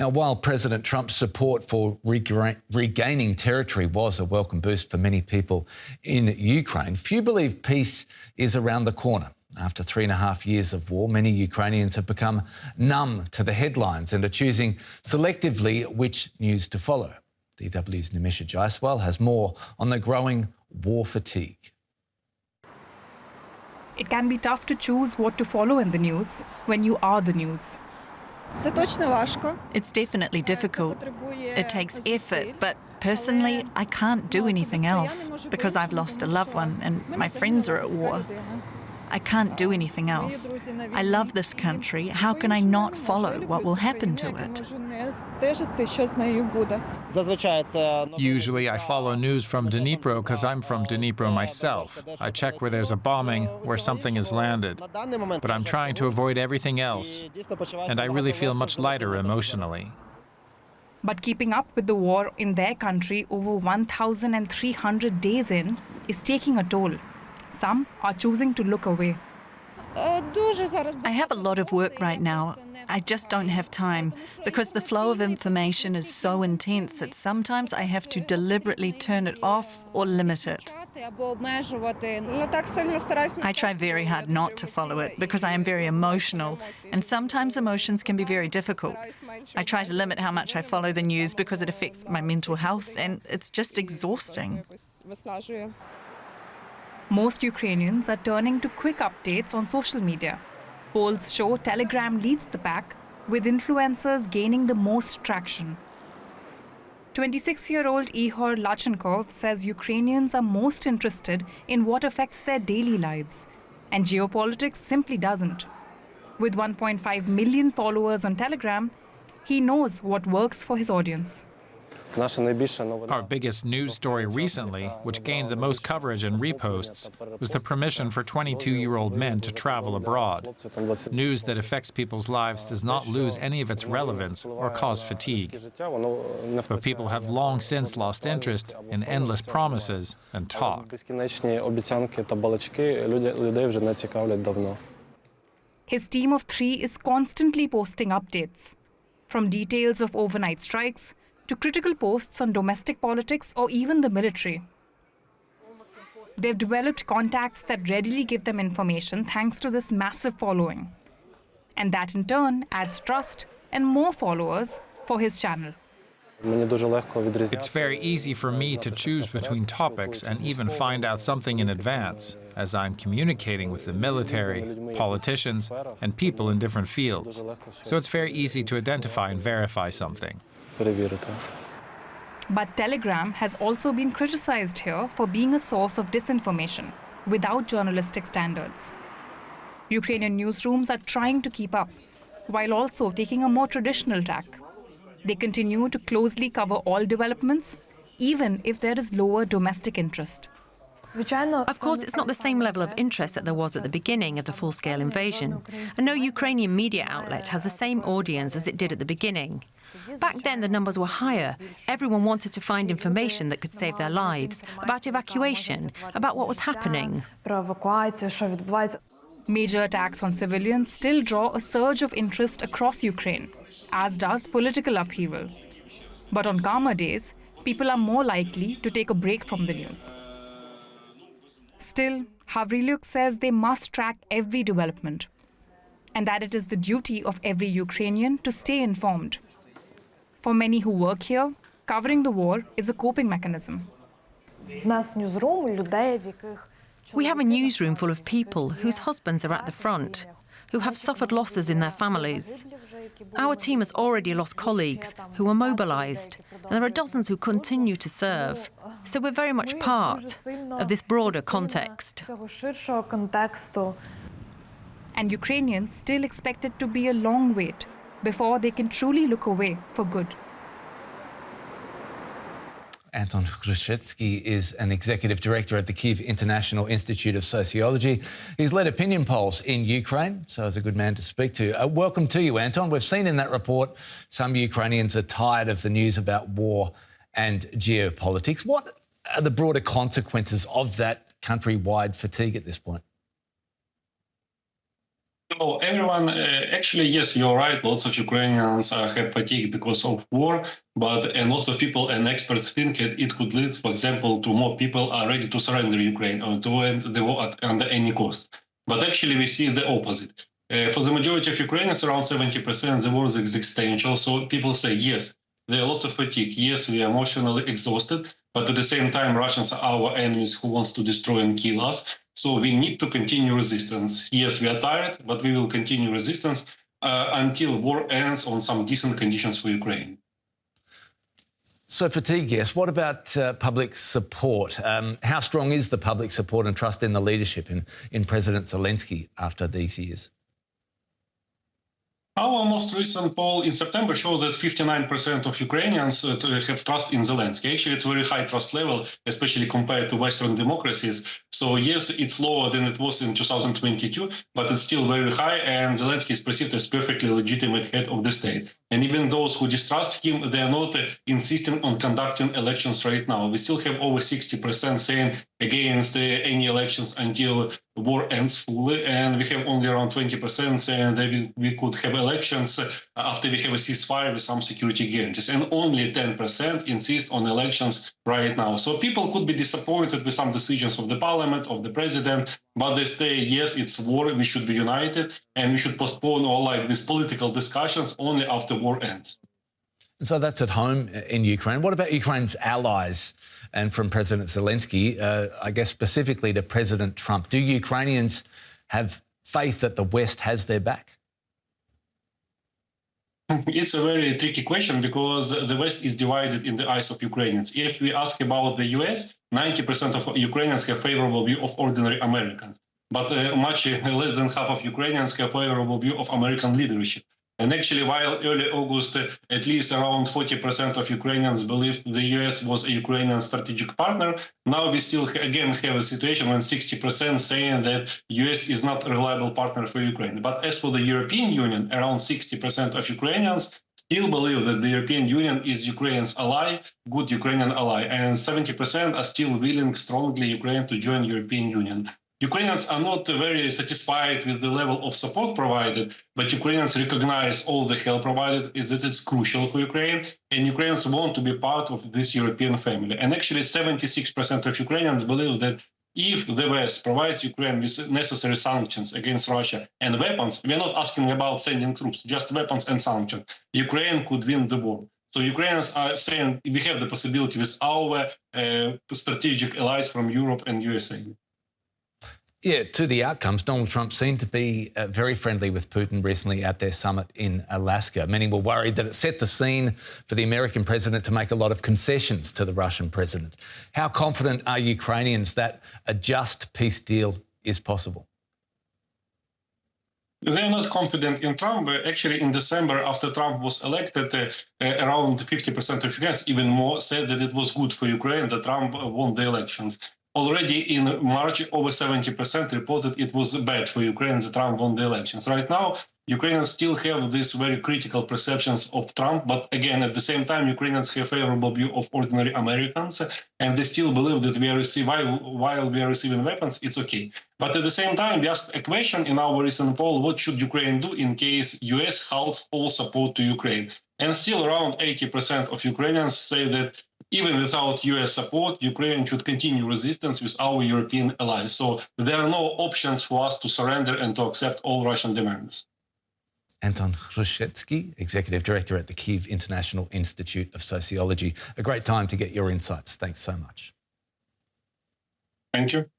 Now, while President Trump's support for regaining territory was a welcome boost for many people in Ukraine, few believe peace is around the corner. After 3.5 years of war, many Ukrainians have become numb to the headlines and are choosing selectively which news to follow. DW's Nimisha Jaiswal has more on the growing war fatigue. It can be tough to choose what to follow in the news when you are the news. It's definitely difficult. It takes effort, but personally, I can't do anything else because I've lost a loved one and my friends are at war. I can't do anything else. I love this country. How can I not follow what will happen to it? Usually I follow news from Dnipro because I'm from Dnipro myself. I check where there's a bombing, where something has landed. But I'm trying to avoid everything else. And I really feel much lighter emotionally. But keeping up with the war in their country over 1,300 days in is taking a toll. Some are choosing to look away. I have a lot of work right now. I just don't have time because the flow of information is so intense that sometimes I have to deliberately turn it off or limit it. I try very hard not to follow it because I am very emotional, and sometimes emotions can be very difficult. I try to limit how much I follow the news because it affects my mental health, and it's just exhausting. Most Ukrainians are turning to quick updates on social media. Polls show Telegram leads the pack, with influencers gaining the most traction. 26-year-old Ihor Lachenkov says Ukrainians are most interested in what affects their daily lives, and geopolitics simply doesn't. With 1.5 million followers on Telegram, he knows what works for his audience. Our biggest news story recently, which gained the most coverage and reposts, was the permission for 22-year-old men to travel abroad. News that affects people's lives does not lose any of its relevance or cause fatigue. But people have long since lost interest in endless promises and talk. His team of 3 is constantly posting updates, from details of overnight strikes to critical posts on domestic politics or even the military. They've developed contacts that readily give them information thanks to this massive following. And that in turn adds trust and more followers for his channel. It's very easy for me to choose between topics and even find out something in advance, as I'm communicating with the military, politicians, and people in different fields. So it's very easy to identify and verify something. But Telegram has also been criticized here for being a source of disinformation without journalistic standards. Ukrainian newsrooms are trying to keep up, while also taking a more traditional tack. They continue to closely cover all developments, even if there is lower domestic interest. Of course, it's not the same level of interest that there was at the beginning of the full-scale invasion, and no Ukrainian media outlet has the same audience as it did at the beginning. Back then, the numbers were higher. Everyone wanted to find information that could save their lives, about evacuation, about what was happening. Major attacks on civilians still draw a surge of interest across Ukraine, as does political upheaval. But on calmer days, people are more likely to take a break from the news. Still, Havrilyuk says they must track every development, and that it is the duty of every Ukrainian to stay informed. For many who work here, covering the war is a coping mechanism. We have a newsroom full of people whose husbands are at the front, who have suffered losses in their families. Our team has already lost colleagues who were mobilized, and there are dozens who continue to serve. So we're very much part of this broader context. And Ukrainians still expect it to be a long wait before they can truly look away for good. Anton Khrushchevsky is an executive director at the Kyiv International Institute of Sociology. He's led opinion polls in Ukraine, so he's a good man to speak to. Welcome to you, Anton. We've seen in that report some Ukrainians are tired of the news about war and geopolitics. What are the broader consequences of that countrywide fatigue at this point? So everyone, actually, yes, you're right. Lots of Ukrainians have fatigue because of war, and lots of people and experts think it could lead, for example, to more people are ready to surrender Ukraine or to end the war under any cost. But actually, we see the opposite. For the majority of Ukrainians, around 70%, the war is existential. So people say, yes, there are lots of fatigue. Yes, we are emotionally exhausted. But at the same time, Russians are our enemies who wants to destroy and kill us. So we need to continue resistance. Yes, we are tired, but we will continue resistance until war ends on some decent conditions for Ukraine. So fatigue, yes. What about public support? How strong is the public support and trust in the leadership in President Zelensky after these years? Our most recent poll in September shows that 59% of Ukrainians have trust in Zelensky. Actually, it's a very high trust level, especially compared to Western democracies. So yes, it's lower than it was in 2022, but it's still very high, and Zelensky is perceived as perfectly legitimate head of the state. And even those who distrust him, they are not insisting on conducting elections right now. We still have over 60% saying against any elections until war ends fully, and we have only around 20% saying that we could have elections after we have a ceasefire with some security guarantees, and only 10% insist on elections right now. So people could be disappointed with some decisions of the parliament, of the president, but they say, yes, it's war, we should be united, and we should postpone all these political discussions only after war ends. So that's at home in Ukraine. What about Ukraine's allies and from President Zelensky, I guess specifically to President Trump? Do Ukrainians have faith that the West has their back? It's a very tricky question because the West is divided in the eyes of Ukrainians. If we ask about the US, 90% of Ukrainians have favorable view of ordinary Americans, but much less than half of Ukrainians have favorable view of American leadership. And actually, while early August, at least around 40% of Ukrainians believed the US was a Ukrainian strategic partner, now we still again have a situation when 60% saying that US is not a reliable partner for Ukraine. But as for the European Union, around 60% of Ukrainians still believe that the European Union is Ukraine's ally, good Ukrainian ally, and 70% are still willing strongly Ukraine to join European Union. Ukrainians are not very satisfied with the level of support provided, but Ukrainians recognize all the help provided is that it's crucial for Ukraine, and Ukrainians want to be part of this European family. And actually 76% of Ukrainians believe that if the West provides Ukraine with necessary sanctions against Russia and weapons, we're not asking about sending troops, just weapons and sanctions, Ukraine could win the war. So Ukrainians are saying we have the possibility with our strategic allies from Europe and USA. Yeah, to the outcomes, Donald Trump seemed to be very friendly with Putin recently at their summit in Alaska. Many were worried that it set the scene for the American president to make a lot of concessions to the Russian president. How confident are Ukrainians that a just peace deal is possible? They're not confident in Trump. Actually, in December, after Trump was elected, around 50% of Ukrainians, even more, said that it was good for Ukraine that Trump won the elections. Already in March, over 70% reported it was bad for Ukraine that Trump won the elections. Right now, Ukrainians still have these very critical perceptions of Trump, but again, at the same time, Ukrainians have favorable view of ordinary Americans, and they still believe that while we are receiving weapons, it's okay. But at the same time, we asked a question in our recent poll, what should Ukraine do in case US halts all support to Ukraine? And still around 80% of Ukrainians say that even without US support, Ukraine should continue resistance with our European allies. So there are no options for us to surrender and to accept all Russian demands. Anton Hrushetsky, Executive Director at the Kyiv International Institute of Sociology. A great time to get your insights. Thanks so much. Thank you.